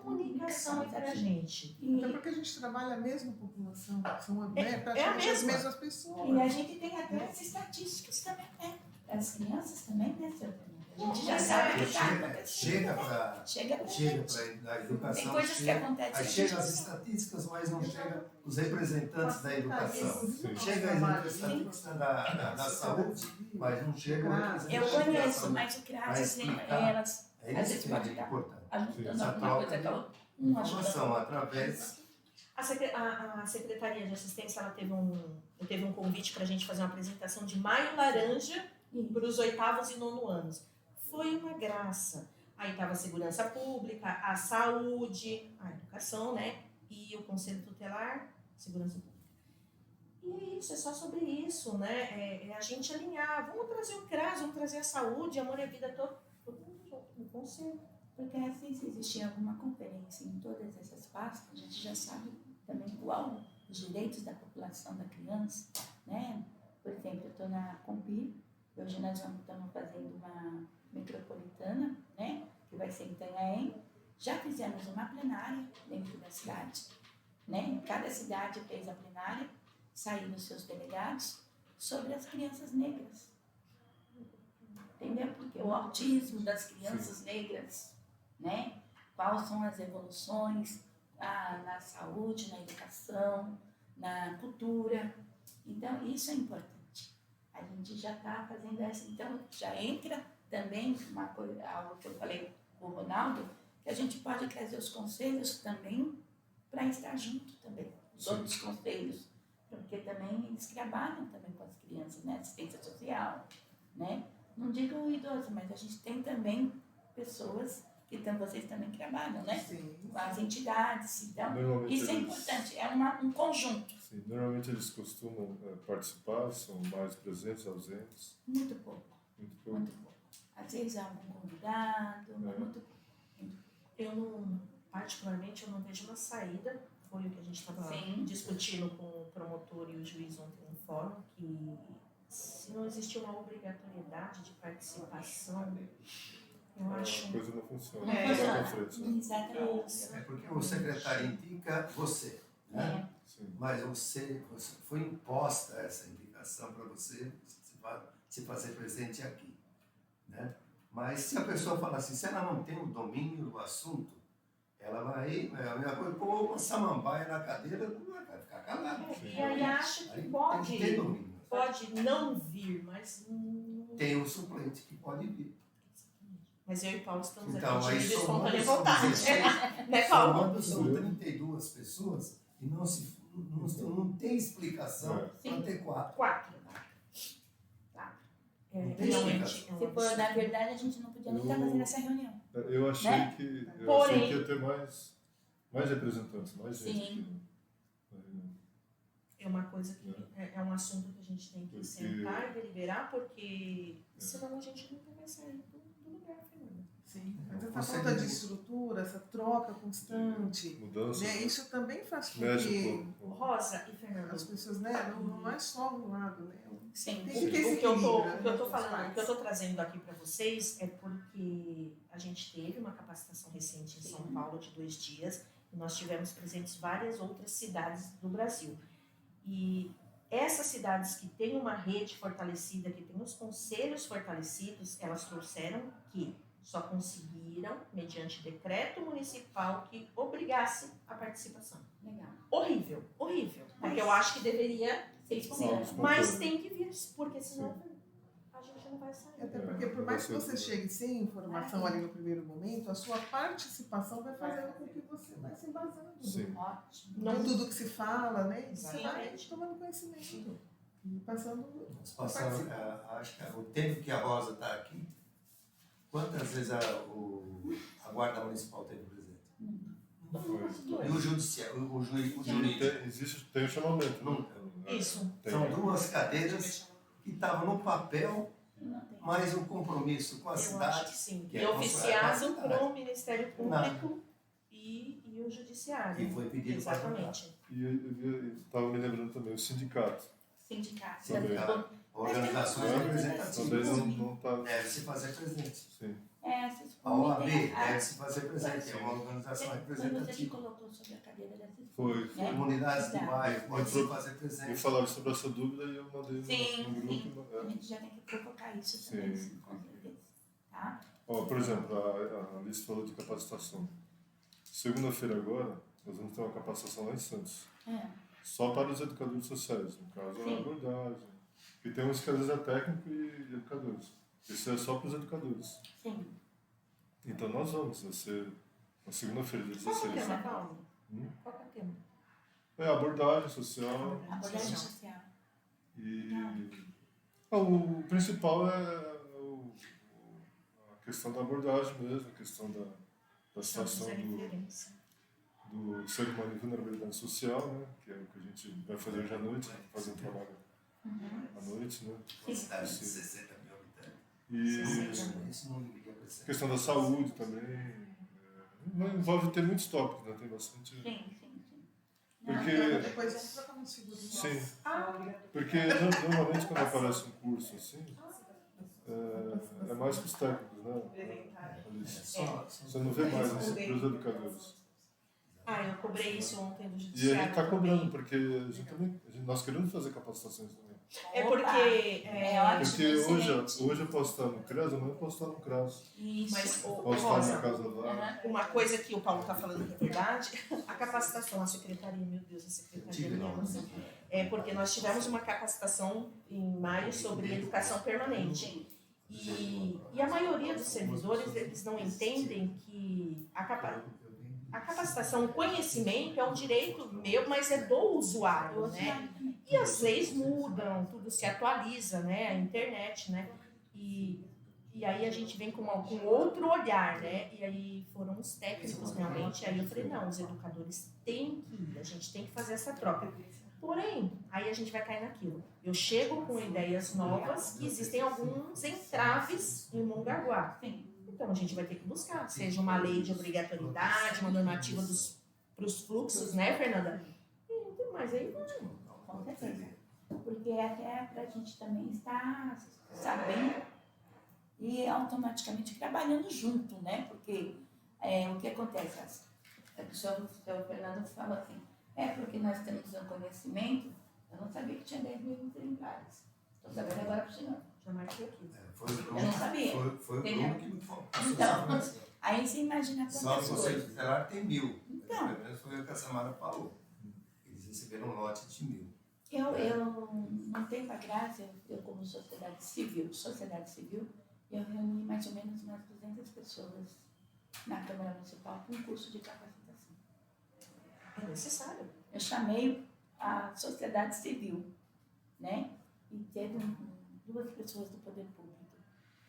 comunicação entre a gente. Até porque a gente trabalha a mesma população, são praticamente as mesmas pessoas. E a gente tem até as estatísticas também, né? As crianças também, né, seu Fernando? A gente já sabe o que está acontecendo. Chega para a educação. Tem coisas que acontecem. Aí chega as estatísticas, mas não chega os representantes da educação. Chega as estatísticas da saúde, mas não chega o representante. Eu conheço, mas o CRAS, elas às vezes pode estar ajudando alguma coisa que a outra. Informação através. A Secretaria de Assistência ela teve um convite para a gente fazer uma apresentação de Maio Laranja para os 8º e 9º anos. Foi uma graça. Aí estava a segurança pública, a saúde, a educação, né? E o Conselho Tutelar, segurança pública. E é isso, é só sobre isso, né? É a gente alinhar. Vamos trazer o CRAS, vamos trazer a saúde, amor e vida, todo mundo junto no Conselho. Porque assim, se existir alguma conferência em todas essas pastas, a gente já sabe também qual os direitos da população, da criança, né? Por exemplo, eu estou na Compir, hoje nós estamos fazendo uma metropolitana, né? Que vai ser em Itanhaém. Já fizemos uma plenária dentro da cidade, né? Cada cidade fez a plenária, saíram os seus delegados sobre as crianças negras. Entendeu? Porque o autismo das crianças negras, né? Quais são as evoluções na saúde, na educação, na cultura. Então, isso é importante. A gente já está fazendo essa. Então, já entra também algo que eu falei com o Ronaldo, que a gente pode trazer os conselhos também para estar junto também, os outros conselhos, porque também eles trabalham também com as crianças, né? Assistência social, né? Não digo o idoso, mas a gente tem também pessoas que vocês também trabalham, né? Sim. Com as entidades, então isso é importante, é um conjunto. Sim, normalmente eles costumam participar, são mais presentes, ausentes. Muito pouco. Muito pouco. Muito pouco. Às vezes há algum convidado, mas muito pouco. Eu particularmente, eu não vejo uma saída. Foi o que a gente estava discutindo com o promotor e o juiz ontem no fórum, que se não existir uma obrigatoriedade de participação, eu acho... A coisa não funciona. Exatamente. É porque o secretário indica você, né? Mas você foi imposta essa indicação para você se fazer presente aqui, né? Mas se a pessoa fala assim, se ela não tem o domínio do assunto, ela vai, a mesma coisa, pôr uma samambaia na cadeira, não vai ficar calada. E aí acho que pode não vir, mas... Tem o suplente que pode vir. Mas eu e Paulo estamos então, aqui de espontânea vontade. Né, Paulo? Somando são 32 pessoas e não tem explicação para ter 4. 4. Se for, na verdade, a gente não podia nem estar fazendo essa reunião. Eu achei, né? que Porém, ia ter mais representantes, mais gente. É uma coisa que é um assunto que a gente tem que sentar e deliberar, porque senão a gente nunca vai sair do lugar, Fernanda. Sim, mas essa Você falta de tem- estrutura, essa troca constante, Mudança. né, isso também faz com Mexe que um pouco. Rosa e Fernando, as pessoas, né, não é só um lado, né? Sim. Tem que ter esse o que eu tô equilíbrio, né, falando, o que eu tô faz. trazendo aqui para vocês é porque a gente teve uma capacitação recente em São Paulo de 2 dias e nós tivemos presentes várias outras cidades do Brasil. E essas cidades que têm uma rede fortalecida, que têm os conselhos fortalecidos, elas trouxeram que só conseguiram mediante decreto municipal que obrigasse a participação. Legal. Horrível, horrível. Porque eu acho que deveria Ser disponível. mas tem que vir, porque senão a gente não vai sair. Até porque, por mais que você chegue sem informação ali no primeiro momento, a sua participação vai fazendo com que você vai se embasando Sim. Ótimo. não tudo que se fala, né? E você vai Exatamente. tomando conhecimento e passando. Nós passamos, acho que o tempo que a Rosa está aqui, quantas vezes a Guarda Municipal teve presente? Foi. E o Judiciário, o jurídico? Tem o chamamento. né? Nunca. Isso. Tem. São 2 cadeiras que estavam no papel, Não tem. mas um compromisso com a Eu acho cidade. que sim. que E é oficiado considerado para o Ministério Público e o Judiciário. E foi pedido Exatamente. E eu estava me lembrando também, o sindicato. Sindicato. Sindicato. Organizações Também representativas. não está. Deve se fazer presente. Sim. Essas A OAB comunidades- deve se fazer presente. É uma organização Foi você que representativa. colocou sobre a cadeira dessas Foi. né? Comunidades de Exato. bairro podem se fazer Me presente. falaram sobre essa dúvida e eu mandei Sim, no sim. grupo. A gente já tem que provocar isso também, sim, com certeza. Tá? Ó, por exemplo, a Alice falou de capacitação. Segunda-feira agora, nós vamos ter uma capacitação lá em Santos. É. Só para os educadores sociais, no caso Sim. a abordagem. E tem uns que às vezes é técnico e educadores. Esse é só para os educadores. Sim. Então nós vamos, vai ser na segunda-feira, dia Qual que é o 16. tema, Paulo? Hum? Qual que é o tema? É abordagem social. Abordagem social. E o principal é a questão da abordagem mesmo, a questão da situação Essa do referência. ser humano e vulnerabilidade social, né? Que é o que a gente vai fazer hoje à noite, né? Fazer um trabalho à noite, né? Uma cidade de 60 mil habitantes. E Isso não liga para você. questão da saúde também. Envolve, tem muitos tópicos, né? Tem bastante. Sim, sim, sim. Porque, Depois vamos trocar um segundo. sim, porque normalmente quando aparece um curso assim, é mais para os técnicos, né? Você não vê mais isso para os educadores. Eu cobrei isso ontem do E a Judiciário. gente está também. cobrando, porque nós queremos fazer capacitações também. É porque. ótimo. Porque hoje eu posso estar no CREAS, amanhã eu posso estar no CRAS. Isso. Mas, Posso estar Rosa, na casa lá. uma coisa que o Paulo está falando que é verdade, a capacitação, a secretaria, meu Deus, a secretaria é porque nós tivemos uma capacitação em maio sobre educação permanente. E a maioria dos servidores, eles não entendem que a capacitação, o conhecimento é um direito meu, mas é do usuário, né? E as leis mudam, tudo se atualiza, né? A internet, né? E aí a gente vem com outro olhar, né? E aí foram os técnicos realmente, aí eu falei, não, os educadores têm que ir, a gente tem que fazer essa troca. Porém, aí a gente vai cair naquilo. Eu chego com ideias novas e existem alguns entraves em Mongaguá. Sim. Então a gente vai ter que buscar, seja uma lei de obrigatoriedade, uma normativa para os fluxos, né, Fernanda? Mas aí vai. Com certeza. Porque até para a gente também estar sabendo e automaticamente trabalhando junto, né? Porque o que acontece? O senhor Fernando falou assim, porque nós temos um conhecimento, eu não sabia que tinha 10 mil exemplares. Estou sabendo agora para o senhor. Já marquei aqui. Eu não sabia. Foi o Entendeu? Bruno que me falou. Então, aí você imagina Só quantas no coisas. Conselho Tutelar tem 1000. Então. Pelo menos foi o que a Samara falou. Eles receberam um lote de 1000. Eu não tenho a graça, eu como sociedade civil, eu reuni mais ou menos umas 200 pessoas na Câmara Municipal para um curso de capacitação. É necessário. Eu chamei a sociedade civil, né? E teve duas pessoas do poder público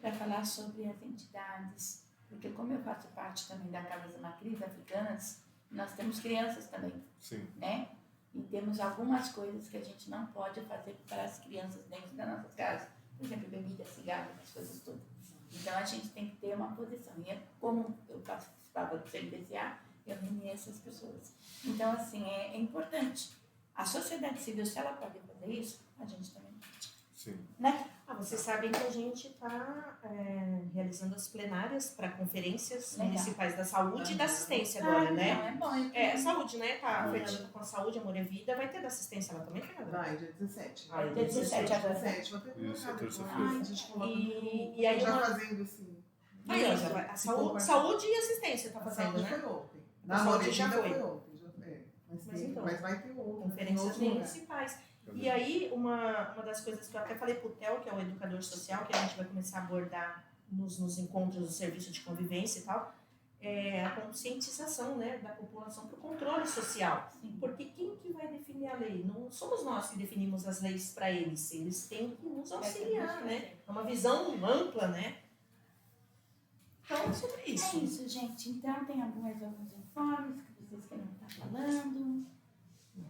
para falar sobre as entidades, porque como eu faço parte também da Casa Matriz Africanas, nós temos crianças também, Sim. né? E temos algumas coisas que a gente não pode fazer para as crianças dentro das nossas casas. Por exemplo, bebida, cigarro, essas coisas todas. Então a gente tem que ter uma posição. E como eu participava do CNPCA, eu reuni essas pessoas. Então, assim, é importante. A sociedade civil, se ela pode fazer isso, a gente também pode. Sim. Né? Vocês sabem que a gente está realizando as plenárias para conferências Legal. municipais da saúde e da assistência agora, né? Não, é bom. Saúde, né? Tá, a Fernanda com a saúde, Amor é Vida, vai ter da assistência lá também, Fernanda? Vai, dia 17. Vai, dia 17 agora. 17, vou até Isso, colocar depois. terça-feira. A gente coloca E aí já uma- fazendo assim. Aí, ó, já vai, a saúde e assistência tá A fazendo, saúde né? foi ontem. A Na saúde Moreira já já foi. foi ontem. Mas vai ter outro. em Conferências outro lugar. municipais. E aí, uma das coisas que eu até falei pro Theo, que é o educador social, que a gente vai começar a abordar nos encontros do serviço de convivência e tal, é a conscientização, né, da população para o controle social. Sim. Porque quem que vai definir a lei? Não somos nós que definimos as leis para eles. Eles têm que nos auxiliar, né? É uma visão ampla, né? Então, sobre isso. É isso, gente. Então, tem alguns informes que vocês querem estar falando.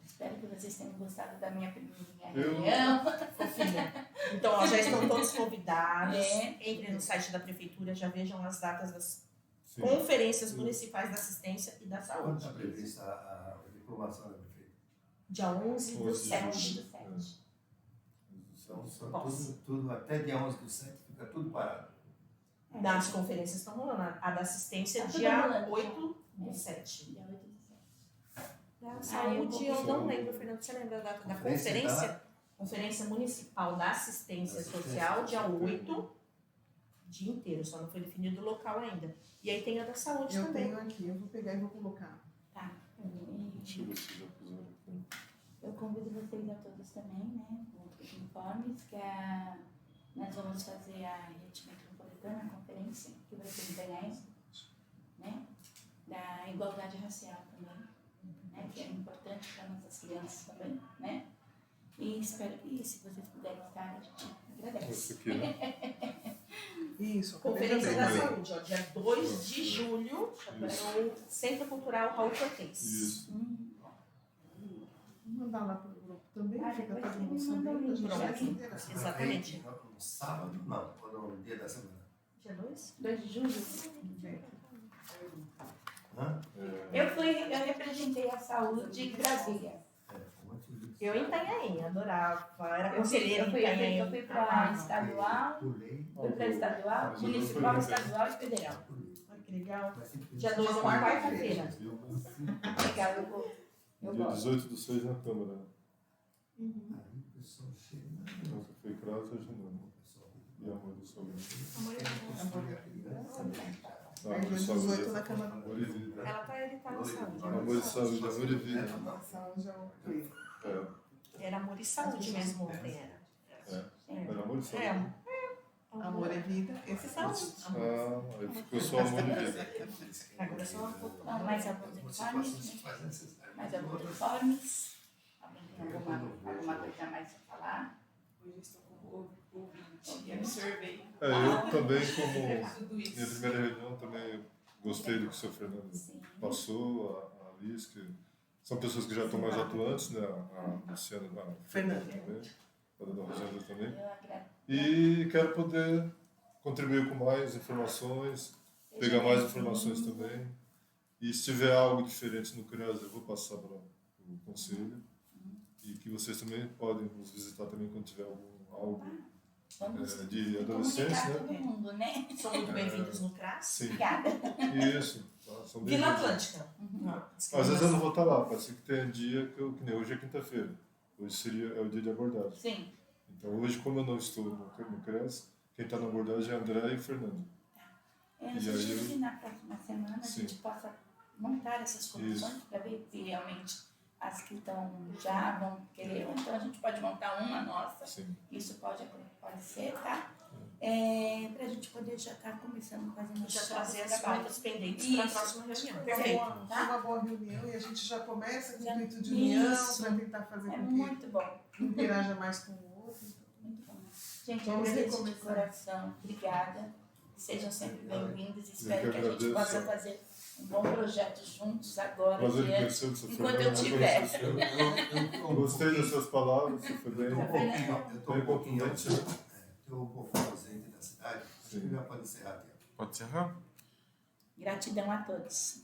Espero que vocês tenham gostado da minha primeira reunião. Fofinha. Então, ó, já estão todos convidados. É. Entrem no site da prefeitura, já vejam as datas das Sim. conferências municipais da assistência e da Quando saúde. está prevista a diplomação da prefeita? Dia 11 do 11 de 7. julho. 7. Então, só Posso. tudo, até dia 11 do 7 fica tudo parado. Das conferências estão rolando. A da assistência Tá tudo dia rolando, 8 É. do 7. Dia 8 do 7. Da eu saúde, eu vou- não lembro, Fernando. Você lembra da data da Conferência conferência? Conferência Municipal da Assistência Social, dia 8, dia inteiro, só não foi definido o local ainda. E aí tem a da saúde Eu também. tenho aqui, eu vou pegar e vou colocar. Tá. Deixa eu ver se já puseram aqui. Eu convido vocês a todos também, né? Junto com os informes, nós vamos fazer a rede metropolitana, a conferência, que vai ser em Belém, né? Da igualdade racial também, né? Que é importante para nossas crianças também, né? E espero que, se vocês puderem estar, a gente agradece. Esse aqui, né? Isso, Conferência acabei da de ver. Saúde, ó, dia 2 de julho, no Centro Cultural Raul Cortez. Isso. Vou mandar lá pro grupo também, Ah, fica depois todo mundo você me manda o sabendo, a link, gente já vai que- se inteirar. Exatamente. No sábado, não, ou no dia da semana. Dia 2? 2 de julho. Hã? Eu representei a saúde em Brasília. Eu em Itanhaém, adorava. Era Eu fui, conselheira eu em fui, Itanhaém. eu fui para estadual, Pulei. fui para estadual, Mas eu não municipal, fui, né? estadual e federal. Olha que legal. Mas sempre- Dia 2 é uma quarta-feira. Legal, eu vou. Eu Dia gosto. 18 do 6 na Câmara. Aí o pessoal chega. Então, você foi Crasa e Genônimo. E Amor do Sol. Aí dia 18 na Câmara. Amor e Vida. Ele tá na saúde. Amor e Saúde, Amor e Vida. Saúde é ok. É, Era amor e saúde mesmo ontem, era. era Amor e Saúde. Amor é vida, esse é saúde. Ah, aí ficou só Amor e Vida. Agora é só uma foto. Então, mais alguns informes? Mais alguns informes? Alguém tem alguma coisa a mais para falar? Hoje eu estou como ouvinte e absorvei Eu também, como tudo minha isso. primeira reunião, também gostei do que o seu Fernando Sim. passou, a Liz, que são pessoas que já estão mais atuantes, né? A Luciana, a Fernanda também, a dona Rosângela também. Eu agradeço. E quero poder contribuir com mais informações, pegar mais informações também. E se tiver algo diferente no CREAS, eu vou passar para o conselho. E que vocês também podem nos visitar também quando tiver algo Vamos de adolescência, comunicar né? todo mundo, né? São muito bem-vindos no CRAS. Sim, Obrigada. isso. Tá? São bem Vila bem-vindos. Atlântica. Às vezes eu não vou estar lá, pode ser que tenha dia que nem hoje é quinta-feira. Hoje é o dia de abordagem. Sim. Então hoje, como eu não estou no CREAS, quem está na abordagem é André e Fernando. Eu E sugiro aí que na próxima semana a Sim. gente possa montar essas comissões para ver se realmente as que estão já vão querer, ou então a gente pode montar uma nossa. Sim. Isso pode ser, tá? Para a gente poder já estar começando fazendo Já os trazer as trabalhos. pautas pendentes para a Isso. próxima reunião. Foi Perfeito. uma boa reunião e a gente já começa com o Já- intuito de união Isso. para tentar fazer É com que muito bom, interaja mais com o outro. muito bom. Gente, eu Vamos agradeço de recomeçar. coração. Obrigada. Sejam sempre bem-vindos. Eu Espero que que a gente agradeço. possa fazer um bom projeto juntos agora. Prazer em adiante. conhecer o seu Enquanto Fernando. eu tiver. conhecer o seu. Gostei das suas palavras, você foi bem. Eu estou um pouquinho Bem contundente, né? estou um pouco ausente da cidade, Acho que já pode encerrar aqui. Pode encerrar? Gratidão a todos.